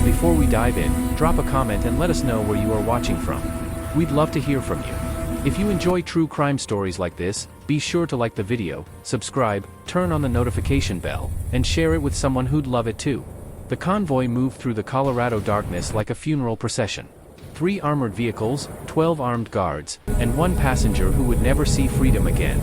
Before we dive in, drop a comment and let us know where you are watching from. We'd love to hear from you. If you enjoy true crime stories like this, be sure to like the video, subscribe, turn on the notification bell, and share it with someone who'd love it too. The convoy moved through the Colorado darkness like a funeral procession. 3 armored vehicles, 12 armed guards, and 1 passenger who would never see freedom again.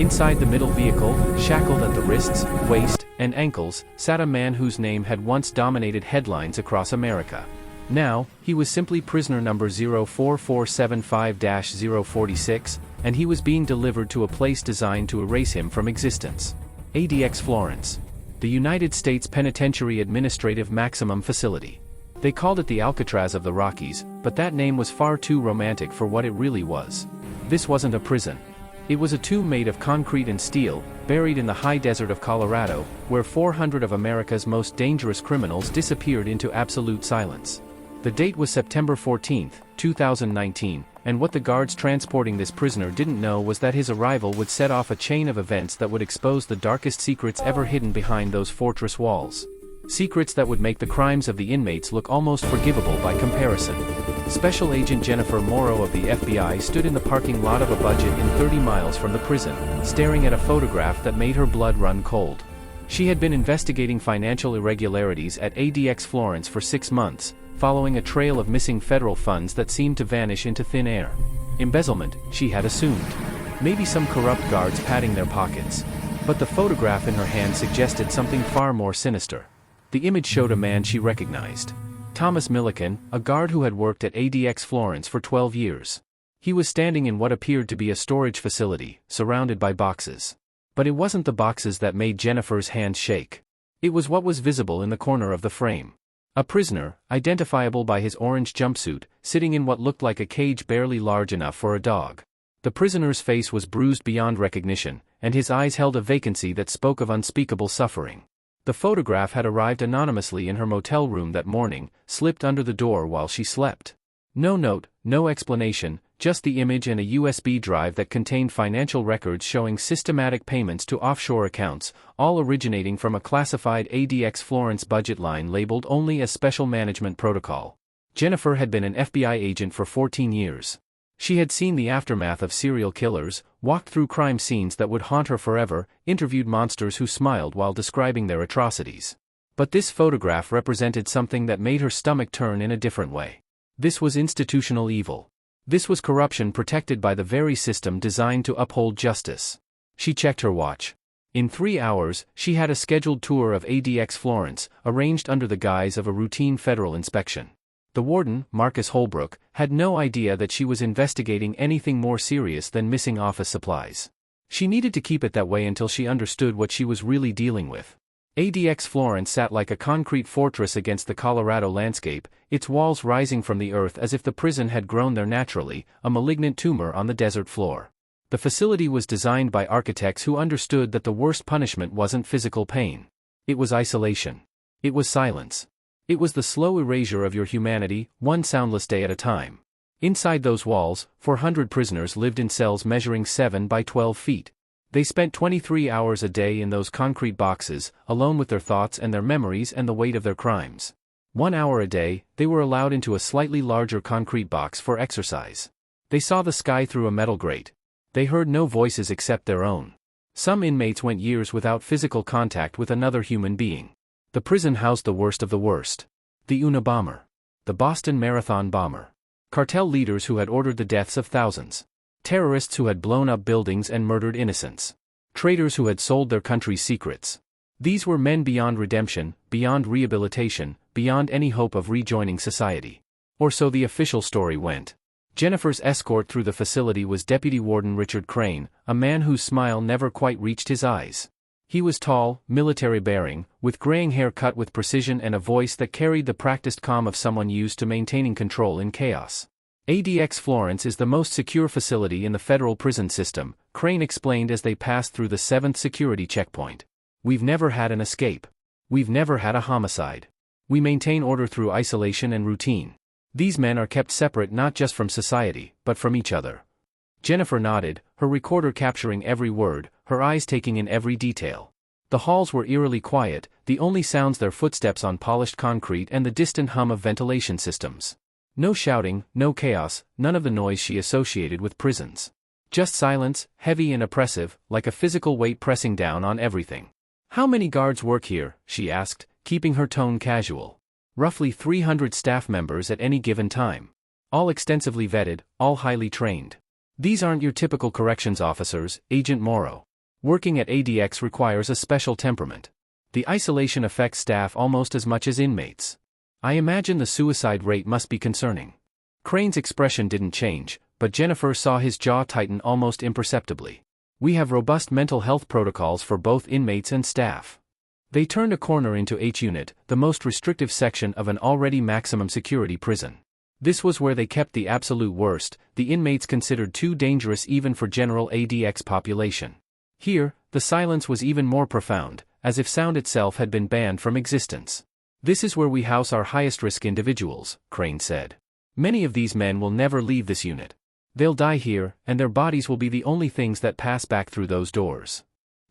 Inside the middle vehicle, shackled at the wrists, waist, and ankles, sat a man whose name had once dominated headlines across America. Now, he was simply prisoner number 04475-046, and he was being delivered to a place designed to erase him from existence. ADX Florence. The United States Penitentiary Administrative Maximum Facility. They called it the Alcatraz of the Rockies, but that name was far too romantic for what it really was. This wasn't a prison. It was a tomb made of concrete and steel, buried in the high desert of Colorado, where 400 of America's most dangerous criminals disappeared into absolute silence. The date was September 14, 2019, and what the guards transporting this prisoner didn't know was that his arrival would set off a chain of events that would expose the darkest secrets ever hidden behind those fortress walls. Secrets that would make the crimes of the inmates look almost forgivable by comparison. Special Agent Jennifer Morrow of the FBI stood in the parking lot of a budget in 30 miles from the prison, staring at a photograph that made her blood run cold. She had been investigating financial irregularities at ADX Florence for 6 months, following a trail of missing federal funds that seemed to vanish into thin air. Embezzlement, she had assumed. Maybe some corrupt guards padding their pockets. But the photograph in her hand suggested something far more sinister. The image showed a man she recognized. Thomas Milliken, a guard who had worked at ADX Florence for 12 years. He was standing in what appeared to be a storage facility, surrounded by boxes. But it wasn't the boxes that made Jennifer's hands shake. It was what was visible in the corner of the frame. A prisoner, identifiable by his orange jumpsuit, sitting in what looked like a cage barely large enough for a dog. The prisoner's face was bruised beyond recognition, and his eyes held a vacancy that spoke of unspeakable suffering. The photograph had arrived anonymously in her motel room that morning, slipped under the door while she slept. No note, no explanation, just the image and a USB drive that contained financial records showing systematic payments to offshore accounts, all originating from a classified ADX Florence budget line labeled only as Special Management Protocol. Jennifer had been an FBI agent for 14 years. She had seen the aftermath of serial killers, walked through crime scenes that would haunt her forever, interviewed monsters who smiled while describing their atrocities. But this photograph represented something that made her stomach turn in a different way. This was institutional evil. This was corruption protected by the very system designed to uphold justice. She checked her watch. In 3 hours, she had a scheduled tour of ADX Florence, arranged under the guise of a routine federal inspection. The warden, Marcus Holbrook, had no idea that she was investigating anything more serious than missing office supplies. She needed to keep it that way until she understood what she was really dealing with. ADX Florence sat like a concrete fortress against the Colorado landscape, its walls rising from the earth as if the prison had grown there naturally, a malignant tumor on the desert floor. The facility was designed by architects who understood that the worst punishment wasn't physical pain. It was isolation. It was silence. It was the slow erasure of your humanity, one soundless day at a time. Inside those walls, 400 prisoners lived in cells measuring 7 by 12 feet. They spent 23 hours a day in those concrete boxes, alone with their thoughts and their memories and the weight of their crimes. 1 hour a day, they were allowed into a slightly larger concrete box for exercise. They saw the sky through a metal grate. They heard no voices except their own. Some inmates went years without physical contact with another human being. The prison housed the worst of the worst. The Unabomber. The Boston Marathon bomber. Cartel leaders who had ordered the deaths of thousands. Terrorists who had blown up buildings and murdered innocents. Traitors who had sold their country's secrets. These were men beyond redemption, beyond rehabilitation, beyond any hope of rejoining society. Or so the official story went. Jennifer's escort through the facility was Deputy Warden Richard Crane, a man whose smile never quite reached his eyes. He was tall, military-bearing, with graying hair cut with precision and a voice that carried the practiced calm of someone used to maintaining control in chaos. ADX Florence is the most secure facility in the federal prison system, Crane explained as they passed through the 7th security checkpoint. We've never had an escape. We've never had a homicide. We maintain order through isolation and routine. These men are kept separate not just from society, but from each other. Jennifer nodded, her recorder capturing every word, her eyes taking in every detail. The halls were eerily quiet, the only sounds their footsteps on polished concrete and the distant hum of ventilation systems. No shouting, no chaos, none of the noise she associated with prisons. Just silence, heavy and oppressive, like a physical weight pressing down on everything. "How many guards work here?" she asked, keeping her tone casual. "Roughly 300 staff members at any given time. All extensively vetted, all highly trained. These aren't your typical corrections officers, Agent Morrow. Working at ADX requires a special temperament. The isolation affects staff almost as much as inmates. I imagine the suicide rate must be concerning." Crane's expression didn't change, but Jennifer saw his jaw tighten almost imperceptibly. "We have robust mental health protocols for both inmates and staff." They turned a corner into H Unit, the most restrictive section of an already maximum security prison. This was where they kept the absolute worst, the inmates considered too dangerous even for general ADX population. Here, the silence was even more profound, as if sound itself had been banned from existence. "This is where we house our highest-risk individuals," Crane said. "Many of these men will never leave this unit. They'll die here, and their bodies will be the only things that pass back through those doors."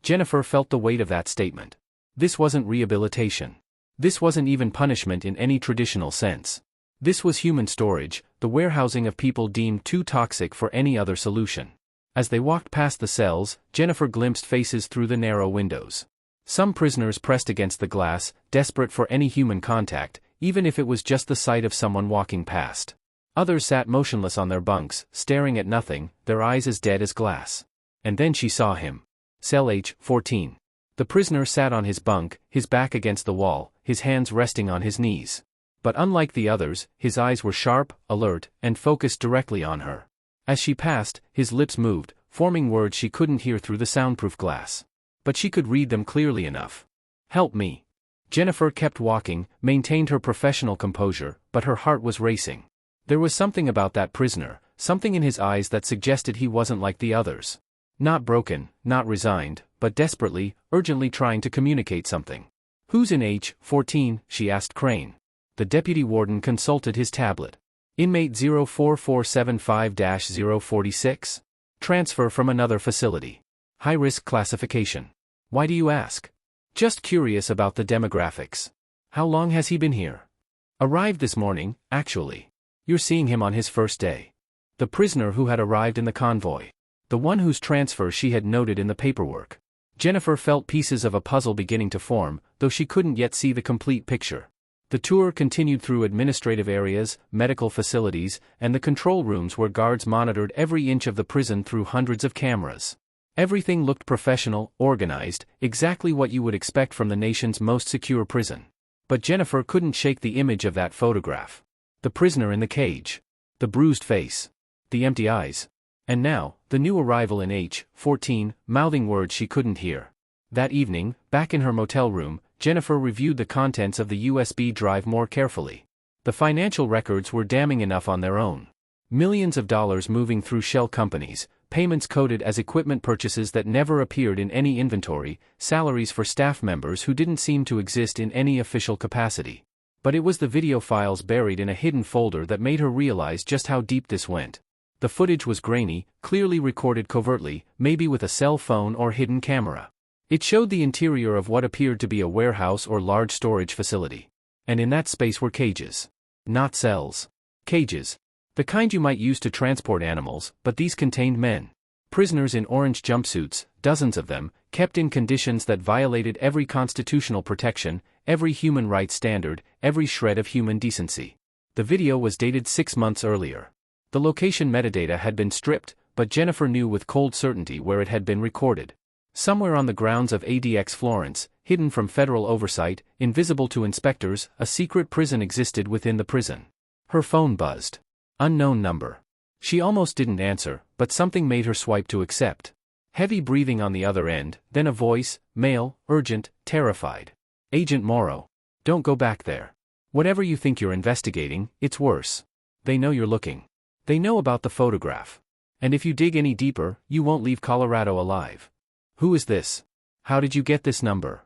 Jennifer felt the weight of that statement. This wasn't rehabilitation. This wasn't even punishment in any traditional sense. This was human storage, the warehousing of people deemed too toxic for any other solution. As they walked past the cells, Jennifer glimpsed faces through the narrow windows. Some prisoners pressed against the glass, desperate for any human contact, even if it was just the sight of someone walking past. Others sat motionless on their bunks, staring at nothing, their eyes as dead as glass. And then she saw him. Cell H-14. The prisoner sat on his bunk, his back against the wall, his hands resting on his knees. But unlike the others, his eyes were sharp, alert, and focused directly on her. As she passed, his lips moved, forming words she couldn't hear through the soundproof glass. But she could read them clearly enough. "Help me." Jennifer kept walking, maintained her professional composure, but her heart was racing. There was something about that prisoner, something in his eyes that suggested he wasn't like the others. Not broken, not resigned, but desperately, urgently trying to communicate something. "Who's in H-14?" she asked Crane. The deputy warden consulted his tablet. "Inmate 04475-046? Transfer from another facility. High-risk classification." "Why do you ask?" "Just curious about the demographics." "How long has he been here?" "Arrived this morning, actually." "You're seeing him on his first day." The prisoner who had arrived in the convoy. The one whose transfer she had noted in the paperwork. Jennifer felt pieces of a puzzle beginning to form, though she couldn't yet see the complete picture. The tour continued through administrative areas, medical facilities, and the control rooms where guards monitored every inch of the prison through hundreds of cameras. Everything looked professional, organized, exactly what you would expect from the nation's most secure prison. But Jennifer couldn't shake the image of that photograph. The prisoner in the cage. The bruised face. The empty eyes. And now, the new arrival in H-14, mouthing words she couldn't hear. That evening, back in her motel room, Jennifer reviewed the contents of the USB drive more carefully. The financial records were damning enough on their own. Millions of dollars moving through shell companies, payments coded as equipment purchases that never appeared in any inventory, salaries for staff members who didn't seem to exist in any official capacity. But it was the video files buried in a hidden folder that made her realize just how deep this went. The footage was grainy, clearly recorded covertly, maybe with a cell phone or hidden camera. It showed the interior of what appeared to be a warehouse or large storage facility. And in that space were cages. Not cells. Cages. The kind you might use to transport animals, but these contained men. Prisoners in orange jumpsuits, dozens of them, kept in conditions that violated every constitutional protection, every human rights standard, every shred of human decency. The video was dated 6 months earlier. The location metadata had been stripped, but Jennifer knew with cold certainty where it had been recorded. Somewhere on the grounds of ADX Florence, hidden from federal oversight, invisible to inspectors, a secret prison existed within the prison. Her phone buzzed. Unknown number. She almost didn't answer, but something made her swipe to accept. Heavy breathing on the other end, then a voice, male, urgent, terrified. "Agent Morrow. Don't go back there. Whatever you think you're investigating, it's worse. They know you're looking. They know about the photograph. And if you dig any deeper, you won't leave Colorado alive. Who is this? How did you get this number?"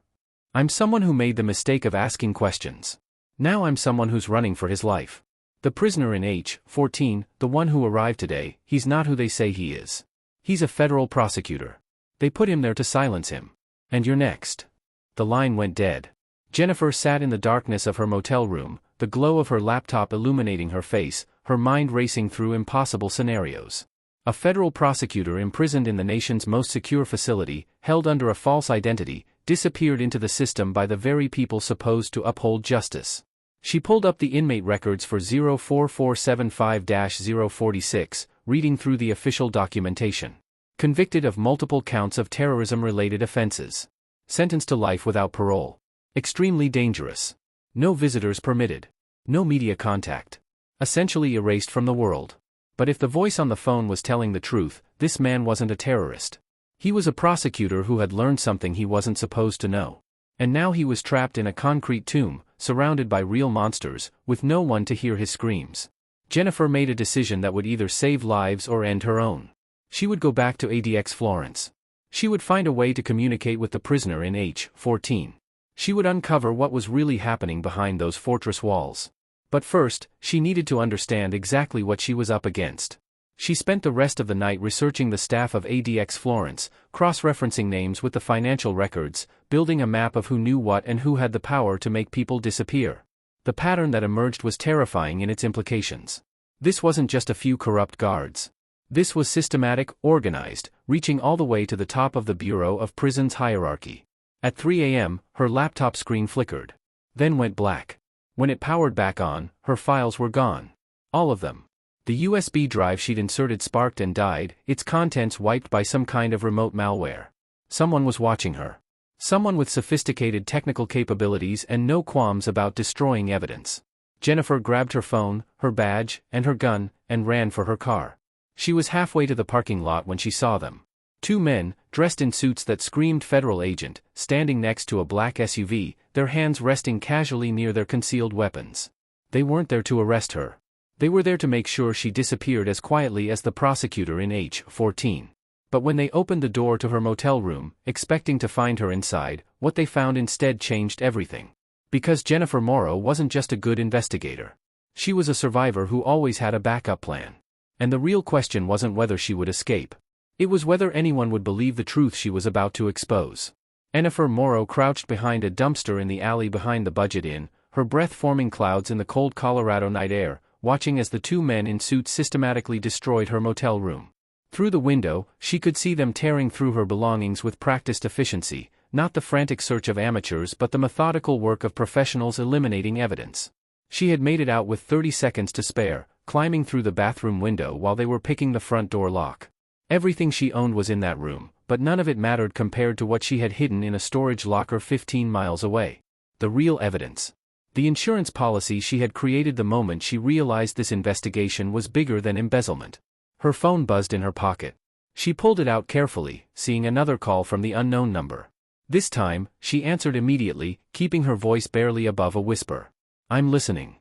"I'm someone who made the mistake of asking questions. Now I'm someone who's running for his life. The prisoner in H-14, the one who arrived today, he's not who they say he is. He's a federal prosecutor. They put him there to silence him. And you're next." The line went dead. Jennifer sat in the darkness of her motel room, the glow of her laptop illuminating her face, her mind racing through impossible scenarios. A federal prosecutor imprisoned in the nation's most secure facility, held under a false identity, disappeared into the system by the very people supposed to uphold justice. She pulled up the inmate records for 04475-046, reading through the official documentation. Convicted of multiple counts of terrorism-related offenses. Sentenced to life without parole. Extremely dangerous. No visitors permitted. No media contact. Essentially erased from the world. But if the voice on the phone was telling the truth, this man wasn't a terrorist. He was a prosecutor who had learned something he wasn't supposed to know. And now he was trapped in a concrete tomb, surrounded by real monsters, with no one to hear his screams. Jennifer made a decision that would either save lives or end her own. She would go back to ADX Florence. She would find a way to communicate with the prisoner in H14. She would uncover what was really happening behind those fortress walls. But first, she needed to understand exactly what she was up against. She spent the rest of the night researching the staff of ADX Florence, cross-referencing names with the financial records, building a map of who knew what and who had the power to make people disappear. The pattern that emerged was terrifying in its implications. This wasn't just a few corrupt guards. This was systematic, organized, reaching all the way to the top of the Bureau of Prisons hierarchy. At 3 a.m., her laptop screen flickered. Then went black. When it powered back on, her files were gone. All of them. The USB drive she'd inserted sparked and died, its contents wiped by some kind of remote malware. Someone was watching her. Someone with sophisticated technical capabilities and no qualms about destroying evidence. Jennifer grabbed her phone, her badge, and her gun, and ran for her car. She was halfway to the parking lot when she saw them. Two men, dressed in suits that screamed federal agent, standing next to a black SUV, their hands resting casually near their concealed weapons. They weren't there to arrest her. They were there to make sure she disappeared as quietly as the prosecutor in H14. But when they opened the door to her motel room, expecting to find her inside, what they found instead changed everything. Because Jennifer Morrow wasn't just a good investigator. She was a survivor who always had a backup plan. And the real question wasn't whether she would escape. It was whether anyone would believe the truth she was about to expose. Jennifer Morrow crouched behind a dumpster in the alley behind the Budget Inn, her breath forming clouds in the cold Colorado night air, watching as the two men in suits systematically destroyed her motel room. Through the window, she could see them tearing through her belongings with practiced efficiency, not the frantic search of amateurs but the methodical work of professionals eliminating evidence. She had made it out with 30 seconds to spare, climbing through the bathroom window while they were picking the front door lock. Everything she owned was in that room, but none of it mattered compared to what she had hidden in a storage locker 15 miles away. The real evidence. The insurance policy she had created the moment she realized this investigation was bigger than embezzlement. Her phone buzzed in her pocket. She pulled it out carefully, seeing another call from the unknown number. This time, she answered immediately, keeping her voice barely above a whisper. "I'm listening."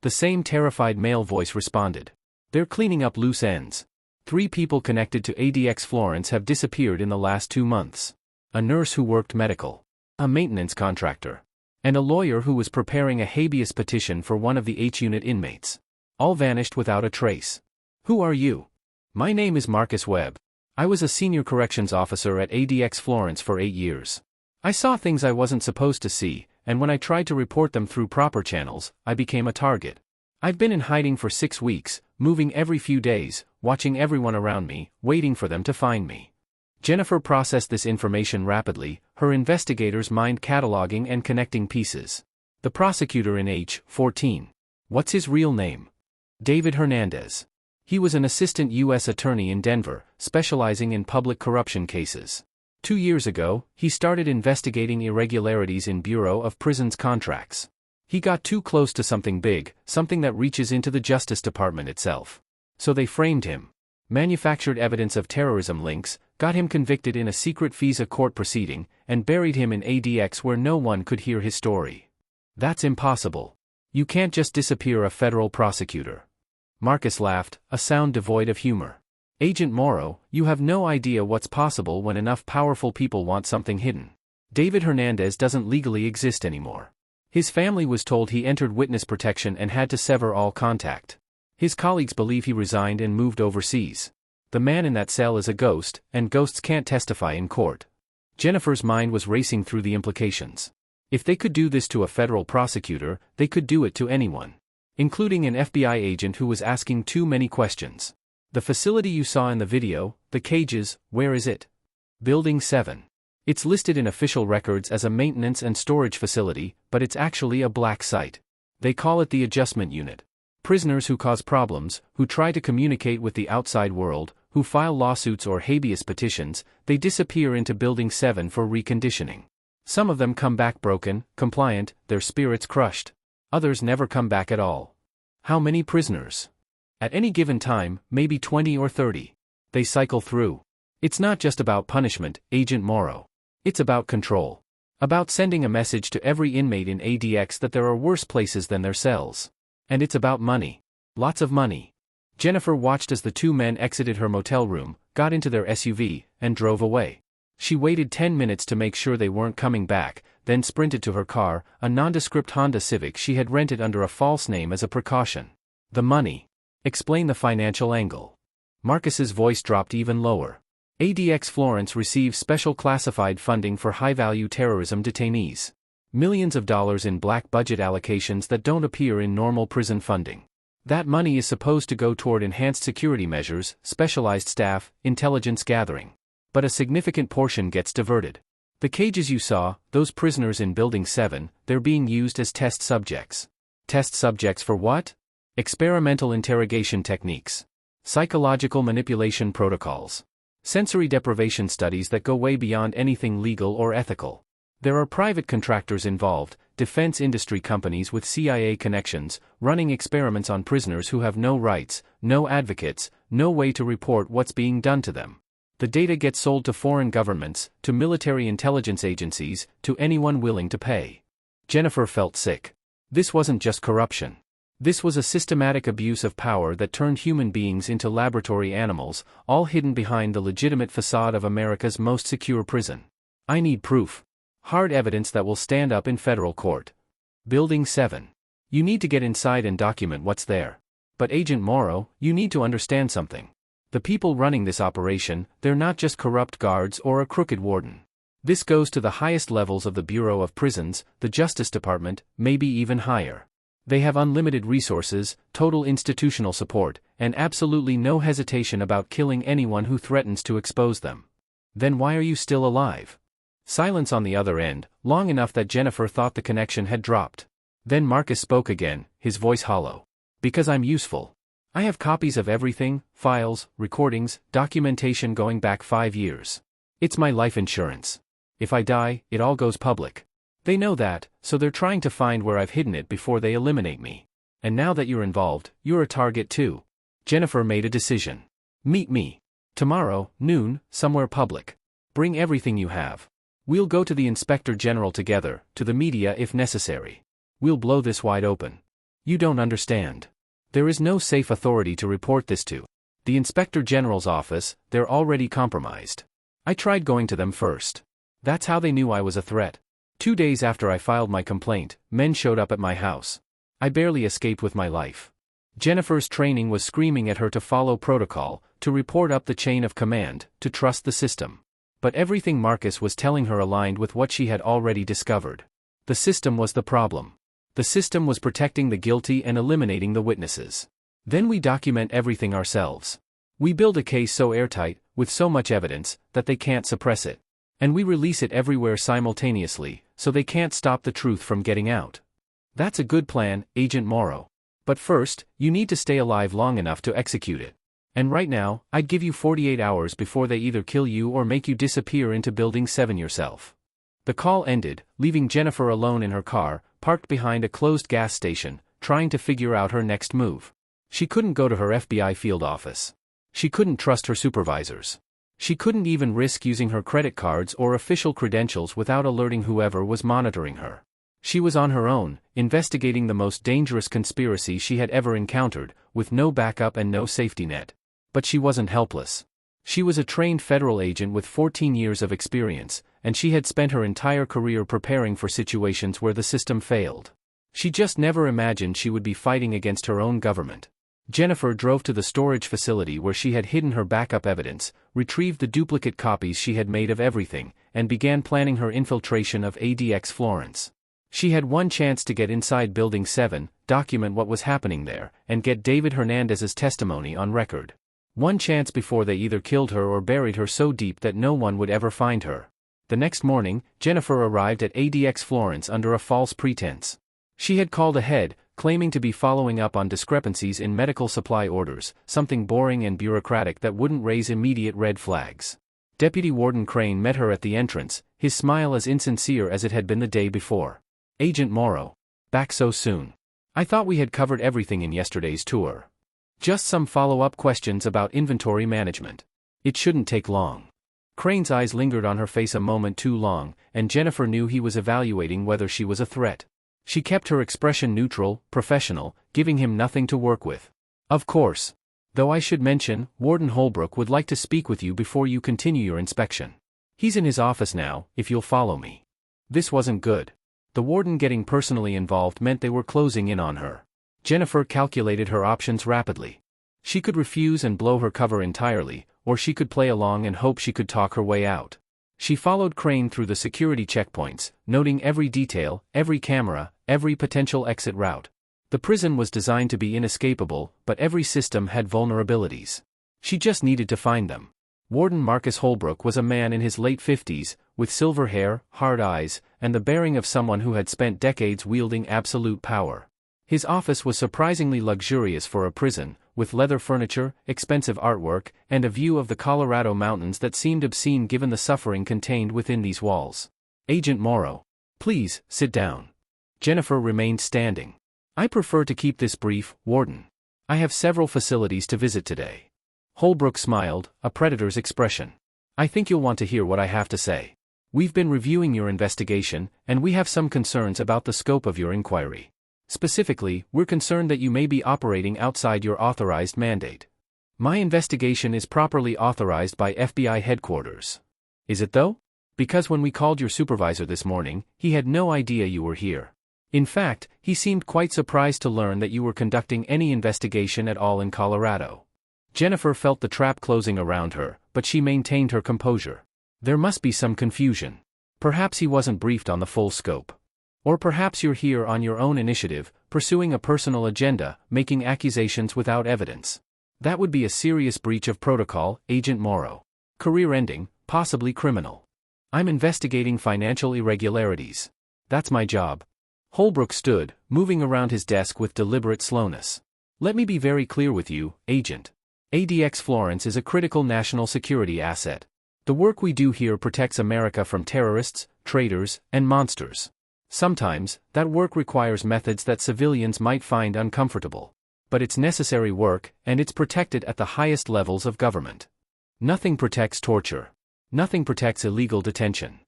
The same terrified male voice responded. "They're cleaning up loose ends. 3 people connected to ADX Florence have disappeared in the last 2 months. A nurse who worked medical. A maintenance contractor. And a lawyer who was preparing a habeas petition for one of the H-Unit inmates. All vanished without a trace. Who are you?" "My name is Marcus Webb. I was a senior corrections officer at ADX Florence for 8 years. I saw things I wasn't supposed to see, and when I tried to report them through proper channels, I became a target. I've been in hiding for 6 weeks, moving every few days, watching everyone around me, waiting for them to find me." Jennifer processed this information rapidly, her investigator's mind cataloging and connecting pieces. The prosecutor in H14. What's his real name? David Hernandez. He was an assistant U.S. attorney in Denver, specializing in public corruption cases. 2 years ago, he started investigating irregularities in Bureau of Prisons contracts. He got too close to something big, something that reaches into the Justice Department itself. So they framed him. Manufactured evidence of terrorism links, got him convicted in a secret FISA court proceeding, and buried him in ADX where no one could hear his story. That's impossible. You can't just disappear a federal prosecutor. Marcus laughed, a sound devoid of humor. "Agent Morrow, you have no idea what's possible when enough powerful people want something hidden. David Hernandez doesn't legally exist anymore. His family was told he entered witness protection and had to sever all contact. His colleagues believe he resigned and moved overseas. The man in that cell is a ghost, and ghosts can't testify in court. Jennifer's mind was racing through the implications. If they could do this to a federal prosecutor, they could do it to anyone, including an FBI agent who was asking too many questions. The facility you saw in the video, the cages, where is it? Building 7. It's listed in official records as a maintenance and storage facility, but it's actually a black site. They call it the adjustment unit. Prisoners who cause problems, who try to communicate with the outside world, who file lawsuits or habeas petitions, they disappear into Building 7 for reconditioning. Some of them come back broken, compliant, their spirits crushed. Others never come back at all. How many prisoners? At any given time, maybe 20 or 30. They cycle through. It's not just about punishment, Agent Morrow. It's about control. About sending a message to every inmate in ADX that there are worse places than their cells. And it's about money. Lots of money. Jennifer watched as the two men exited her motel room, got into their SUV, and drove away. She waited 10 minutes to make sure they weren't coming back, then sprinted to her car, a nondescript Honda Civic she had rented under a false name as a precaution. The money. Explain the financial angle. Marcus's voice dropped even lower. ADX Florence receives special classified funding for high-value terrorism detainees. Millions of dollars in black budget allocations that don't appear in normal prison funding. That money is supposed to go toward enhanced security measures, specialized staff, intelligence gathering. But a significant portion gets diverted. The cages you saw, those prisoners in Building 7, they're being used as test subjects. Test subjects for what? Experimental interrogation techniques. Psychological manipulation protocols. Sensory deprivation studies that go way beyond anything legal or ethical. There are private contractors involved, defense industry companies with CIA connections, running experiments on prisoners who have no rights, no advocates, no way to report what's being done to them. The data gets sold to foreign governments, to military intelligence agencies, to anyone willing to pay. Jennifer felt sick. This wasn't just corruption. This was a systematic abuse of power that turned human beings into laboratory animals, all hidden behind the legitimate facade of America's most secure prison. I need proof. Hard evidence that will stand up in federal court. Building 7. You need to get inside and document what's there. But Agent Morrow, you need to understand something. The people running this operation, they're not just corrupt guards or a crooked warden. This goes to the highest levels of the Bureau of Prisons, the Justice Department, maybe even higher. They have unlimited resources, total institutional support, and absolutely no hesitation about killing anyone who threatens to expose them. Then why are you still alive? Silence on the other end, long enough that Jennifer thought the connection had dropped. Then Marcus spoke again, his voice hollow. Because I'm useful. I have copies of everything, files, recordings, documentation going back 5 years. It's my life insurance. If I die, it all goes public. They know that, so they're trying to find where I've hidden it before they eliminate me. And now that you're involved, you're a target too. Jennifer made a decision. Meet me. Tomorrow, noon, somewhere public. Bring everything you have. We'll go to the Inspector General together, to the media if necessary. We'll blow this wide open. You don't understand. There is no safe authority to report this to. The Inspector General's office, they're already compromised. I tried going to them first. That's how they knew I was a threat. 2 days after I filed my complaint, men showed up at my house. I barely escaped with my life. Jennifer's training was screaming at her to follow protocol, to report up the chain of command, to trust the system. But everything Marcus was telling her aligned with what she had already discovered. The system was the problem. The system was protecting the guilty and eliminating the witnesses. Then we document everything ourselves. We build a case so airtight, with so much evidence, that they can't suppress it. And we release it everywhere simultaneously, so they can't stop the truth from getting out. That's a good plan, Agent Morrow. But first, you need to stay alive long enough to execute it. And right now, I'd give you 48 hours before they either kill you or make you disappear into Building 7 yourself. The call ended, leaving Jennifer alone in her car, parked behind a closed gas station, trying to figure out her next move. She couldn't go to her FBI field office. She couldn't trust her supervisors. She couldn't even risk using her credit cards or official credentials without alerting whoever was monitoring her. She was on her own, investigating the most dangerous conspiracy she had ever encountered, with no backup and no safety net. But she wasn't helpless. She was a trained federal agent with 14 years of experience, and she had spent her entire career preparing for situations where the system failed. She just never imagined she would be fighting against her own government. Jennifer drove to the storage facility where she had hidden her backup evidence, retrieved the duplicate copies she had made of everything, and began planning her infiltration of ADX Florence. She had one chance to get inside Building 7, document what was happening there, and get David Hernandez's testimony on record. One chance before they either killed her or buried her so deep that no one would ever find her. The next morning, Jennifer arrived at ADX Florence under a false pretense. She had called ahead, claiming to be following up on discrepancies in medical supply orders, something boring and bureaucratic that wouldn't raise immediate red flags. Deputy Warden Crane met her at the entrance, his smile as insincere as it had been the day before. "Agent Morrow. Back so soon. I thought we had covered everything in yesterday's tour. Just some follow-up questions about inventory management. It shouldn't take long." Crane's eyes lingered on her face a moment too long, and Jennifer knew he was evaluating whether she was a threat. She kept her expression neutral, professional, giving him nothing to work with. "Of course. Though I should mention, Warden Holbrook would like to speak with you before you continue your inspection. He's in his office now, if you'll follow me." This wasn't good. The warden getting personally involved meant they were closing in on her. Jennifer calculated her options rapidly. She could refuse and blow her cover entirely, or she could play along and hope she could talk her way out. She followed Crane through the security checkpoints, noting every detail, every camera, every potential exit route. The prison was designed to be inescapable, but every system had vulnerabilities. She just needed to find them. Warden Marcus Holbrook was a man in his late 50s, with silver hair, hard eyes, and the bearing of someone who had spent decades wielding absolute power. His office was surprisingly luxurious for a prison, with leather furniture, expensive artwork, and a view of the Colorado mountains that seemed obscene given the suffering contained within these walls. "Agent Morrow. Please, sit down." Jennifer remained standing. "I prefer to keep this brief, Warden. I have several facilities to visit today." Holbrook smiled, a predator's expression. "I think you'll want to hear what I have to say. We've been reviewing your investigation, and we have some concerns about the scope of your inquiry. Specifically, we're concerned that you may be operating outside your authorized mandate. My investigation is properly authorized by FBI headquarters." "Is it though? Because when we called your supervisor this morning, he had no idea you were here. In fact, he seemed quite surprised to learn that you were conducting any investigation at all in Colorado." Jennifer felt the trap closing around her, but she maintained her composure. There must be some confusion. Perhaps he wasn't briefed on the full scope. Or perhaps you're here on your own initiative, pursuing a personal agenda, making accusations without evidence. That would be a serious breach of protocol, Agent Morrow. Career-ending, possibly criminal. I'm investigating financial irregularities. That's my job. Holbrook stood, moving around his desk with deliberate slowness. "Let me be very clear with you, Agent. ADX Florence is a critical national security asset. The work we do here protects America from terrorists, traitors, and monsters. Sometimes, that work requires methods that civilians might find uncomfortable. But it's necessary work, and it's protected at the highest levels of government. Nothing protects torture. Nothing protects illegal detention."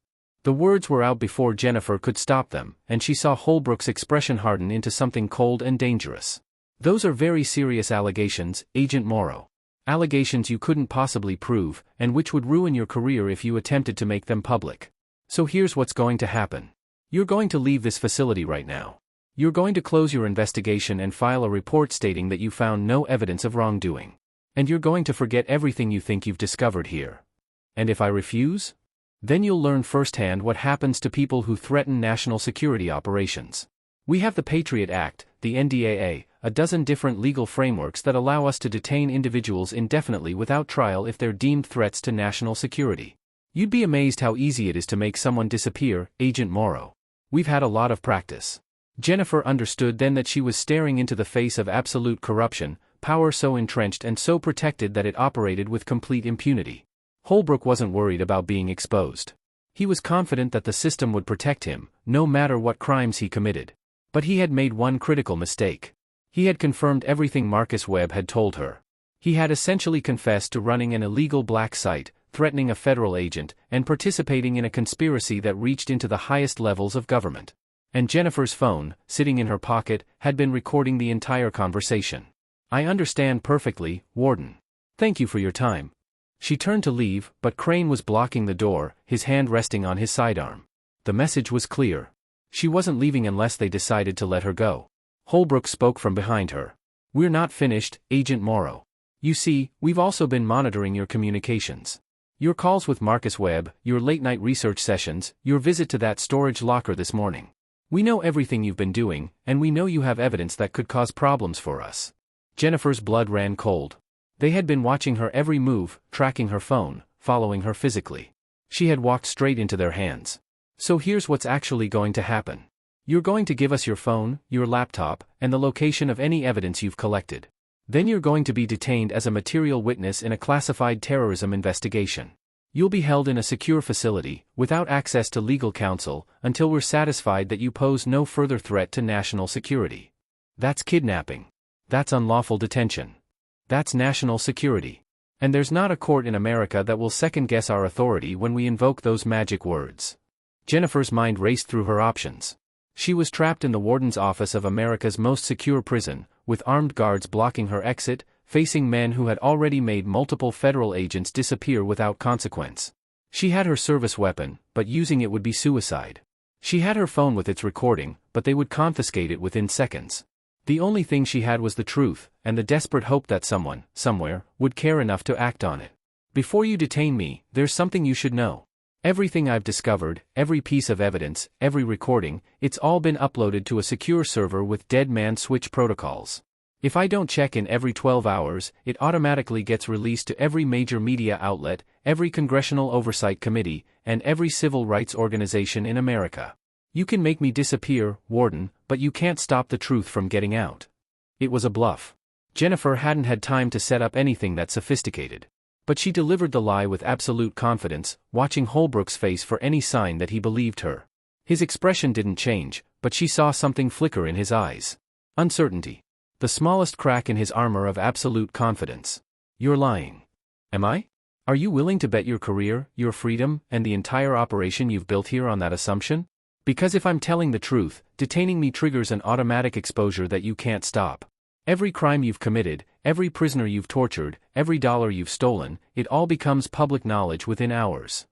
The words were out before Jennifer could stop them, and she saw Holbrook's expression harden into something cold and dangerous. "Those are very serious allegations, Agent Morrow. Allegations you couldn't possibly prove, and which would ruin your career if you attempted to make them public. So here's what's going to happen. You're going to leave this facility right now. You're going to close your investigation and file a report stating that you found no evidence of wrongdoing. And you're going to forget everything you think you've discovered here. And if I refuse? Then you'll learn firsthand what happens to people who threaten national security operations. We have the Patriot Act, the NDAA, a dozen different legal frameworks that allow us to detain individuals indefinitely without trial if they're deemed threats to national security. You'd be amazed how easy it is to make someone disappear, Agent Morrow. We've had a lot of practice." Jennifer understood then that she was staring into the face of absolute corruption, power so entrenched and so protected that it operated with complete impunity. Holbrook wasn't worried about being exposed. He was confident that the system would protect him, no matter what crimes he committed. But he had made one critical mistake. He had confirmed everything Marcus Webb had told her. He had essentially confessed to running an illegal black site, threatening a federal agent, and participating in a conspiracy that reached into the highest levels of government. And Jennifer's phone, sitting in her pocket, had been recording the entire conversation. "I understand perfectly, Warden. Thank you for your time." She turned to leave, but Crane was blocking the door, his hand resting on his sidearm. The message was clear. She wasn't leaving unless they decided to let her go. Holbrook spoke from behind her. We're not finished, Agent Morrow. You see, we've also been monitoring your communications. Your calls with Marcus Webb, your late-night research sessions, your visit to that storage locker this morning. We know everything you've been doing, and we know you have evidence that could cause problems for us. Jennifer's blood ran cold. They had been watching her every move, tracking her phone, following her physically. She had walked straight into their hands. So here's what's actually going to happen. You're going to give us your phone, your laptop, and the location of any evidence you've collected. Then you're going to be detained as a material witness in a classified terrorism investigation. You'll be held in a secure facility, without access to legal counsel, until we're satisfied that you pose no further threat to national security. That's kidnapping. That's unlawful detention. That's national security. And there's not a court in America that will second-guess our authority when we invoke those magic words. Jennifer's mind raced through her options. She was trapped in the warden's office of America's most secure prison, with armed guards blocking her exit, facing men who had already made multiple federal agents disappear without consequence. She had her service weapon, but using it would be suicide. She had her phone with its recording, but they would confiscate it within seconds. The only thing she had was the truth, and the desperate hope that someone, somewhere, would care enough to act on it. Before you detain me, there's something you should know. Everything I've discovered, every piece of evidence, every recording, it's all been uploaded to a secure server with dead man switch protocols. If I don't check in every 12 hours, it automatically gets released to every major media outlet, every congressional oversight committee, and every civil rights organization in America. You can make me disappear, Warden, but you can't stop the truth from getting out. It was a bluff. Jennifer hadn't had time to set up anything that sophisticated. But she delivered the lie with absolute confidence, watching Holbrook's face for any sign that he believed her. His expression didn't change, but she saw something flicker in his eyes. Uncertainty. The smallest crack in his armor of absolute confidence. You're lying. Am I? Are you willing to bet your career, your freedom, and the entire operation you've built here on that assumption? Because if I'm telling the truth, detaining me triggers an automatic exposure that you can't stop. Every crime you've committed, every prisoner you've tortured, every dollar you've stolen, it all becomes public knowledge within hours.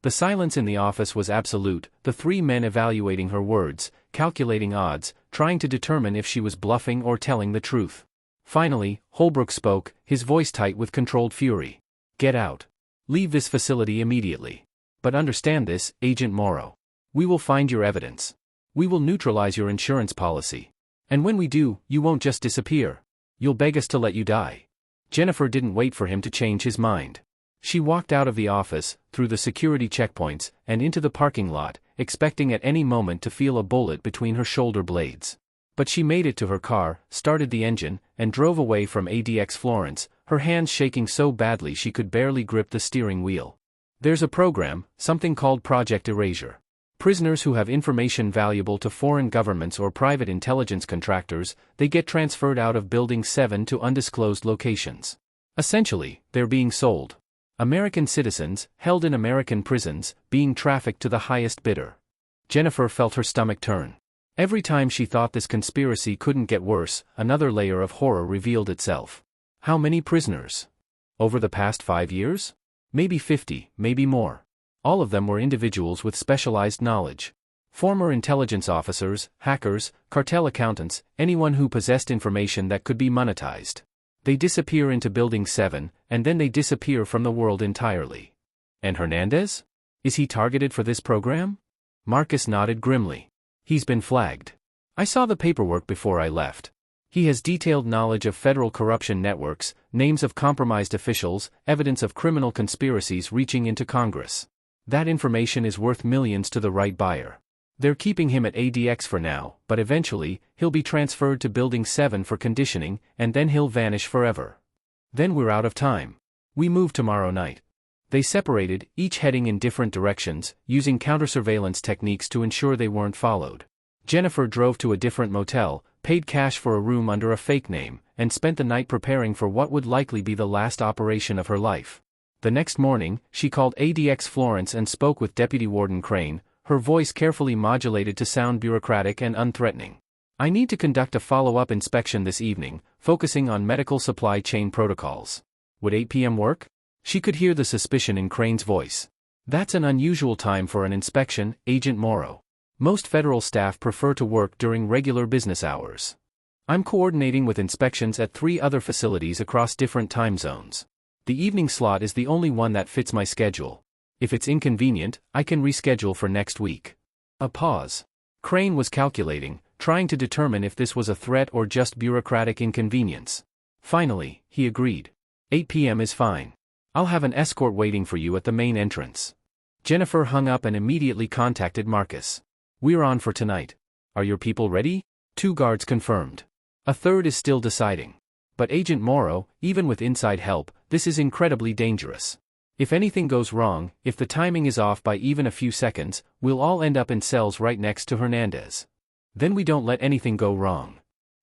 The silence in the office was absolute, the three men evaluating her words, calculating odds, trying to determine if she was bluffing or telling the truth. Finally, Holbrook spoke, his voice tight with controlled fury. Get out. Leave this facility immediately. But understand this, Agent Morrow. We will find your evidence. We will neutralize your insurance policy. And when we do, you won't just disappear. You'll beg us to let you die. Jennifer didn't wait for him to change his mind. She walked out of the office, through the security checkpoints, and into the parking lot, expecting at any moment to feel a bullet between her shoulder blades. But she made it to her car, started the engine, and drove away from ADX Florence, her hands shaking so badly she could barely grip the steering wheel. There's a program, something called Project Erasure. Prisoners who have information valuable to foreign governments or private intelligence contractors, they get transferred out of Building 7 to undisclosed locations. Essentially, they're being sold. American citizens, held in American prisons, being trafficked to the highest bidder. Jennifer felt her stomach turn. Every time she thought this conspiracy couldn't get worse, another layer of horror revealed itself. How many prisoners? Over the past 5 years? Maybe 50, maybe more. All of them were individuals with specialized knowledge. Former intelligence officers, hackers, cartel accountants, anyone who possessed information that could be monetized. They disappear into Building 7, and then they disappear from the world entirely. And Hernandez? Is he targeted for this program? Marcus nodded grimly. He's been flagged. I saw the paperwork before I left. He has detailed knowledge of federal corruption networks, names of compromised officials, evidence of criminal conspiracies reaching into Congress. That information is worth millions to the right buyer. They're keeping him at ADX for now, but eventually, he'll be transferred to Building 7 for conditioning, and then he'll vanish forever. Then we're out of time. We move tomorrow night. They separated, each heading in different directions, using counter-surveillance techniques to ensure they weren't followed. Jennifer drove to a different motel, paid cash for a room under a fake name, and spent the night preparing for what would likely be the last operation of her life. The next morning, she called ADX Florence and spoke with Deputy Warden Crane, her voice carefully modulated to sound bureaucratic and unthreatening. I need to conduct a follow-up inspection this evening, focusing on medical supply chain protocols. Would 8 p.m. work? She could hear the suspicion in Crane's voice. That's an unusual time for an inspection, Agent Morrow. Most federal staff prefer to work during regular business hours. I'm coordinating with inspections at 3 other facilities across different time zones. The evening slot is the only one that fits my schedule. If it's inconvenient, I can reschedule for next week." A pause. Crane was calculating, trying to determine if this was a threat or just bureaucratic inconvenience. Finally, he agreed. 8 p.m. is fine. I'll have an escort waiting for you at the main entrance." Jennifer hung up and immediately contacted Marcus. "We're on for tonight. Are your people ready?" 2 guards confirmed. A third is still deciding. "But Agent Morrow, even with inside help, this is incredibly dangerous. If anything goes wrong, if the timing is off by even a few seconds, we'll all end up in cells right next to Hernandez. Then we don't let anything go wrong."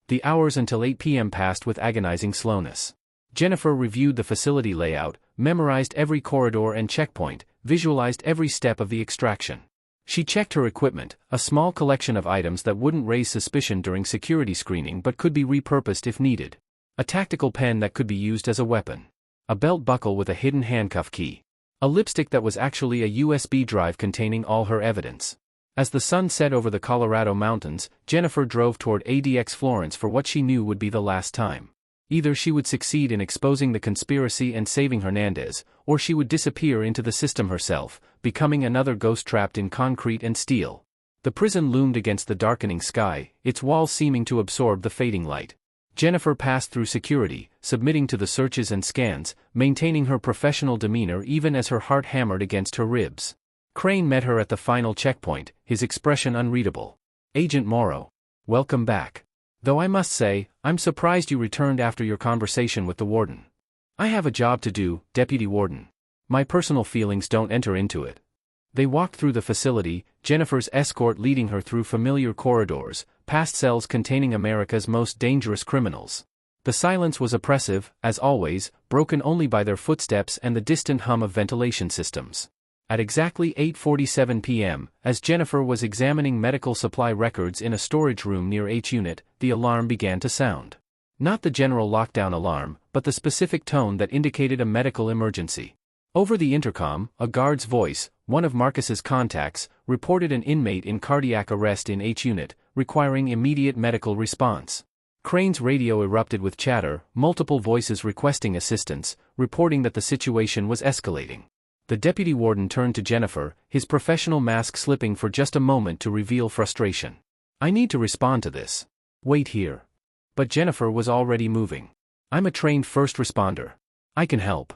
The hours until 8 p.m. passed with agonizing slowness. Jennifer reviewed the facility layout, memorized every corridor and checkpoint, visualized every step of the extraction. She checked her equipment, a small collection of items that wouldn't raise suspicion during security screening but could be repurposed if needed. A tactical pen that could be used as a weapon. A belt buckle with a hidden handcuff key. A lipstick that was actually a USB drive containing all her evidence. As the sun set over the Colorado mountains, Jennifer drove toward ADX Florence for what she knew would be the last time. Either she would succeed in exposing the conspiracy and saving Hernandez, or she would disappear into the system herself, becoming another ghost trapped in concrete and steel. The prison loomed against the darkening sky, its walls seeming to absorb the fading light. Jennifer passed through security, submitting to the searches and scans, maintaining her professional demeanor even as her heart hammered against her ribs. Crane met her at the final checkpoint, his expression unreadable. "Agent Morrow. Welcome back. Though I must say, I'm surprised you returned after your conversation with the warden." "I have a job to do, Deputy Warden. My personal feelings don't enter into it." They walked through the facility, Jennifer's escort leading her through familiar corridors, past cells containing America's most dangerous criminals. The silence was oppressive, as always, broken only by their footsteps and the distant hum of ventilation systems. At exactly 8:47 p.m., as Jennifer was examining medical supply records in a storage room near H Unit, the alarm began to sound. Not the general lockdown alarm, but the specific tone that indicated a medical emergency. Over the intercom, a guard's voice, one of Marcus's contacts, reported an inmate in cardiac arrest in H Unit, requiring immediate medical response. Crane's radio erupted with chatter, multiple voices requesting assistance, reporting that the situation was escalating. The deputy warden turned to Jennifer, his professional mask slipping for just a moment to reveal frustration. "I need to respond to this. Wait here." But Jennifer was already moving. "I'm a trained first responder. I can help."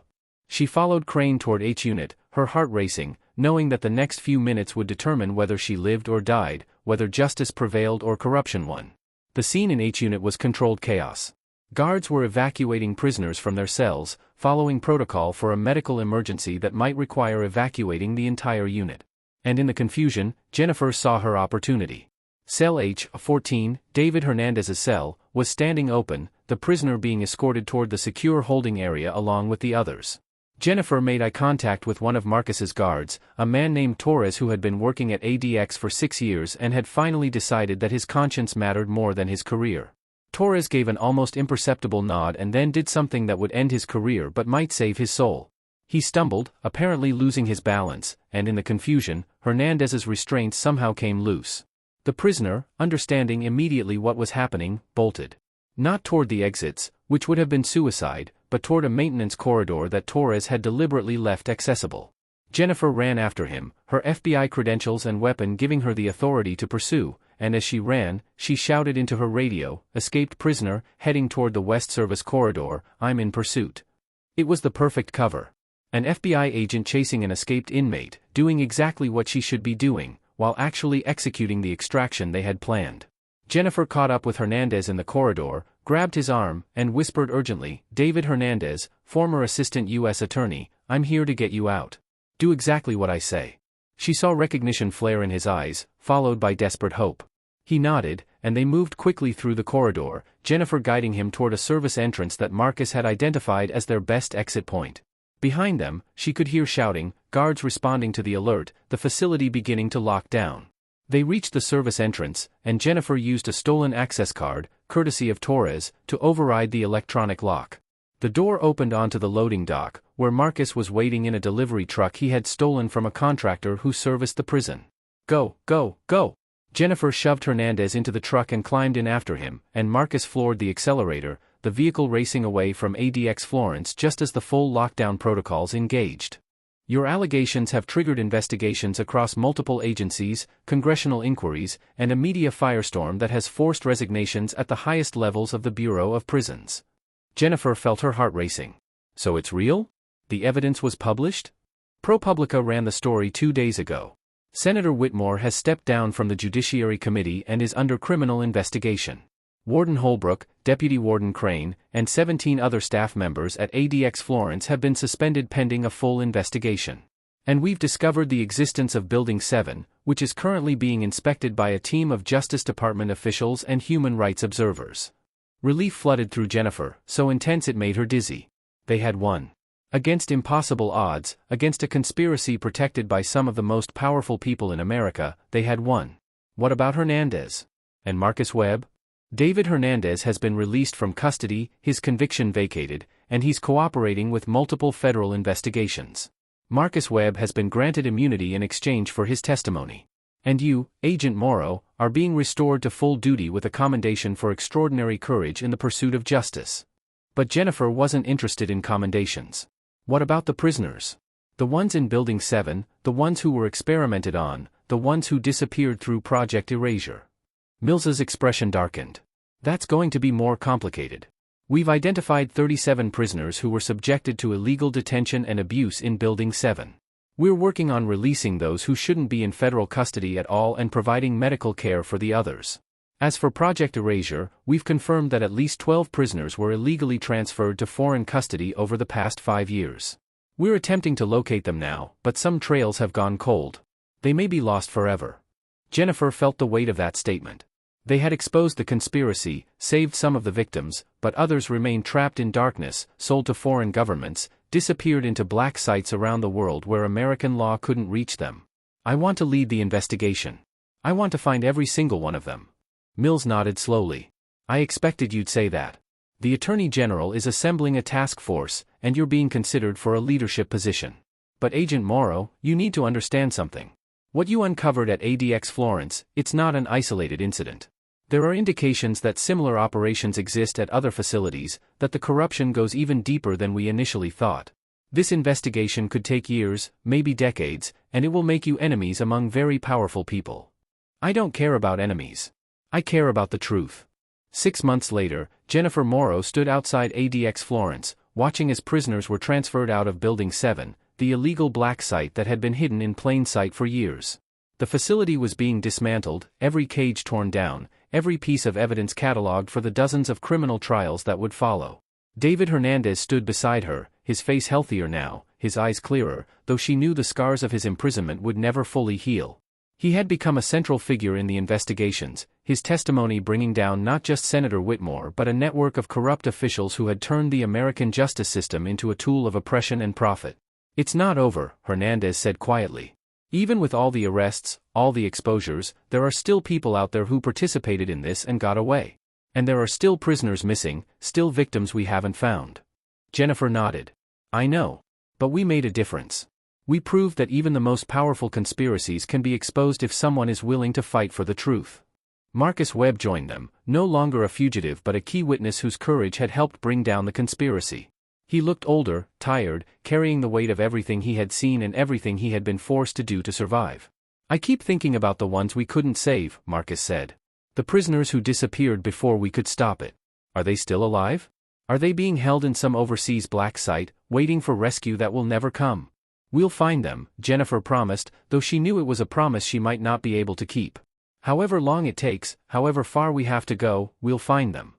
She followed Crane toward H Unit, her heart racing, knowing that the next few minutes would determine whether she lived or died, whether justice prevailed or corruption won. The scene in H Unit was controlled chaos. Guards were evacuating prisoners from their cells, following protocol for a medical emergency that might require evacuating the entire unit. And in the confusion, Jennifer saw her opportunity. Cell H14, David Hernandez's cell, was standing open, the prisoner being escorted toward the secure holding area along with the others. Jennifer made eye contact with one of Marcus's guards, a man named Torres who had been working at ADX for 6 years and had finally decided that his conscience mattered more than his career. Torres gave an almost imperceptible nod and then did something that would end his career but might save his soul. He stumbled, apparently losing his balance, and in the confusion, Hernandez's restraints somehow came loose. The prisoner, understanding immediately what was happening, bolted. Not toward the exits, which would have been suicide, but toward a maintenance corridor that Torres had deliberately left accessible. Jennifer ran after him, her FBI credentials and weapon giving her the authority to pursue, and as she ran, she shouted into her radio, "Escaped prisoner, heading toward the West Service corridor, I'm in pursuit." It was the perfect cover. An FBI agent chasing an escaped inmate, doing exactly what she should be doing, while actually executing the extraction they had planned. Jennifer caught up with Hernandez in the corridor, grabbed his arm, and whispered urgently, "David Hernandez, former assistant U.S. attorney, I'm here to get you out. Do exactly what I say." She saw recognition flare in his eyes, followed by desperate hope. He nodded, and they moved quickly through the corridor, Jennifer guiding him toward a service entrance that Marcus had identified as their best exit point. Behind them, she could hear shouting, guards responding to the alert, the facility beginning to lock down. They reached the service entrance, and Jennifer used a stolen access card, courtesy of Torres, to override the electronic lock. The door opened onto the loading dock, where Marcus was waiting in a delivery truck he had stolen from a contractor who serviced the prison. "Go, go, go!" Jennifer shoved Hernandez into the truck and climbed in after him, and Marcus floored the accelerator, the vehicle racing away from ADX Florence just as the full lockdown protocols engaged. Your allegations have triggered investigations across multiple agencies, congressional inquiries, and a media firestorm that has forced resignations at the highest levels of the Bureau of Prisons. Jennifer felt her heart racing. So it's real? The evidence was published? ProPublica ran the story 2 days ago. Senator Whitmore has stepped down from the Judiciary Committee and is under criminal investigation. Warden Holbrook, Deputy Warden Crane, and 17 other staff members at ADX Florence have been suspended pending a full investigation. And we've discovered the existence of Building 7, which is currently being inspected by a team of Justice Department officials and human rights observers. Relief flooded through Jennifer, so intense it made her dizzy. They had won. Against impossible odds, against a conspiracy protected by some of the most powerful people in America, they had won. What about Hernandez? And Marcus Webb? David Hernandez has been released from custody, his conviction vacated, and he's cooperating with multiple federal investigations. Marcus Webb has been granted immunity in exchange for his testimony. And you, Agent Morrow, are being restored to full duty with a commendation for extraordinary courage in the pursuit of justice. But Jennifer wasn't interested in commendations. What about the prisoners? The ones in Building 7, the ones who were experimented on, the ones who disappeared through Project Erasure. Mills's expression darkened. That's going to be more complicated. We've identified 37 prisoners who were subjected to illegal detention and abuse in Building 7. We're working on releasing those who shouldn't be in federal custody at all and providing medical care for the others. As for Project Erasure, we've confirmed that at least 12 prisoners were illegally transferred to foreign custody over the past 5 years. We're attempting to locate them now, but some trails have gone cold. They may be lost forever. Jennifer felt the weight of that statement. They had exposed the conspiracy, saved some of the victims, but others remained trapped in darkness, sold to foreign governments, disappeared into black sites around the world where American law couldn't reach them. I want to lead the investigation. I want to find every single one of them. Mills nodded slowly. I expected you'd say that. The Attorney General is assembling a task force, and you're being considered for a leadership position. But Agent Morrow, you need to understand something. What you uncovered at ADX Florence, it's not an isolated incident. There are indications that similar operations exist at other facilities, that the corruption goes even deeper than we initially thought. This investigation could take years, maybe decades, and it will make you enemies among very powerful people. I don't care about enemies. I care about the truth. 6 months later, Jennifer Morrow stood outside ADX Florence, watching as prisoners were transferred out of Building 7, the illegal black site that had been hidden in plain sight for years. The facility was being dismantled, every cage torn down, every piece of evidence catalogued for the dozens of criminal trials that would follow. David Hernandez stood beside her, his face healthier now, his eyes clearer, though she knew the scars of his imprisonment would never fully heal. He had become a central figure in the investigations, his testimony bringing down not just Senator Whitmore but a network of corrupt officials who had turned the American justice system into a tool of oppression and profit. It's not over, Hernandez said quietly. Even with all the arrests, all the exposures, there are still people out there who participated in this and got away. And there are still prisoners missing, still victims we haven't found. Jennifer nodded. I know. But we made a difference. We proved that even the most powerful conspiracies can be exposed if someone is willing to fight for the truth. Marcus Webb joined them, no longer a fugitive but a key witness whose courage had helped bring down the conspiracy. He looked older, tired, carrying the weight of everything he had seen and everything he had been forced to do to survive. I keep thinking about the ones we couldn't save, Marcus said. The prisoners who disappeared before we could stop it. Are they still alive? Are they being held in some overseas black site, waiting for rescue that will never come? We'll find them, Jennifer promised, though she knew it was a promise she might not be able to keep. However long it takes, however far we have to go, we'll find them.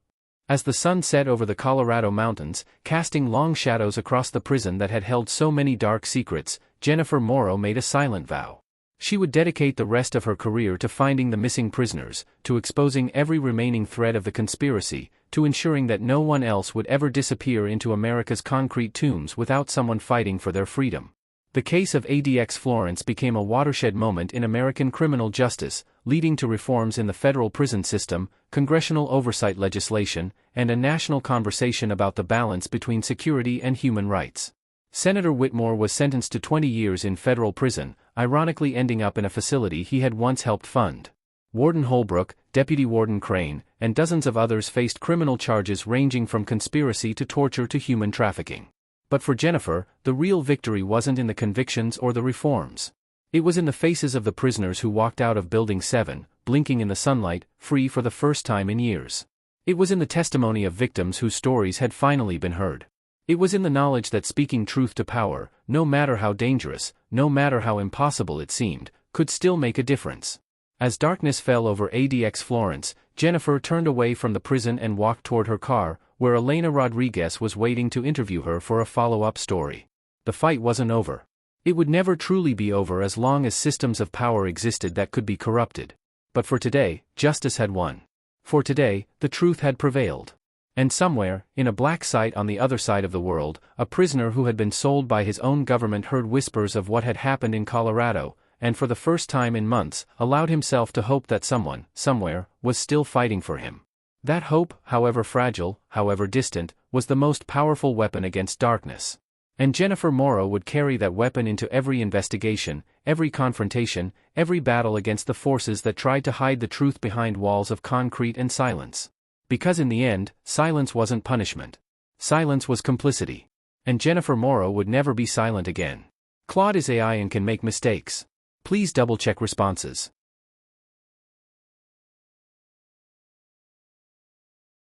As the sun set over the Colorado mountains, casting long shadows across the prison that had held so many dark secrets, Jennifer Morrow made a silent vow. She would dedicate the rest of her career to finding the missing prisoners, to exposing every remaining thread of the conspiracy, to ensuring that no one else would ever disappear into America's concrete tombs without someone fighting for their freedom. The case of ADX Florence became a watershed moment in American criminal justice, leading to reforms in the federal prison system, congressional oversight legislation, and a national conversation about the balance between security and human rights. Senator Whitmore was sentenced to 20 years in federal prison, ironically ending up in a facility he had once helped fund. Warden Holbrook, Deputy Warden Crane, and dozens of others faced criminal charges ranging from conspiracy to torture to human trafficking. But for Jennifer, the real victory wasn't in the convictions or the reforms. It was in the faces of the prisoners who walked out of Building 7, blinking in the sunlight, free for the first time in years. It was in the testimony of victims whose stories had finally been heard. It was in the knowledge that speaking truth to power, no matter how dangerous, no matter how impossible it seemed, could still make a difference. As darkness fell over ADX Florence, Jennifer turned away from the prison and walked toward her car, where Elena Rodriguez was waiting to interview her for a follow-up story. The fight wasn't over. It would never truly be over as long as systems of power existed that could be corrupted. But for today, justice had won. For today, the truth had prevailed. And somewhere, in a black site on the other side of the world, a prisoner who had been sold by his own government heard whispers of what had happened in Colorado, and for the first time in months, allowed himself to hope that someone, somewhere, was still fighting for him. That hope, however fragile, however distant, was the most powerful weapon against darkness. And Jennifer Morrow would carry that weapon into every investigation, every confrontation, every battle against the forces that tried to hide the truth behind walls of concrete and silence. Because in the end, silence wasn't punishment. Silence was complicity. And Jennifer Morrow would never be silent again. Claude is AI and can make mistakes. Please double-check responses.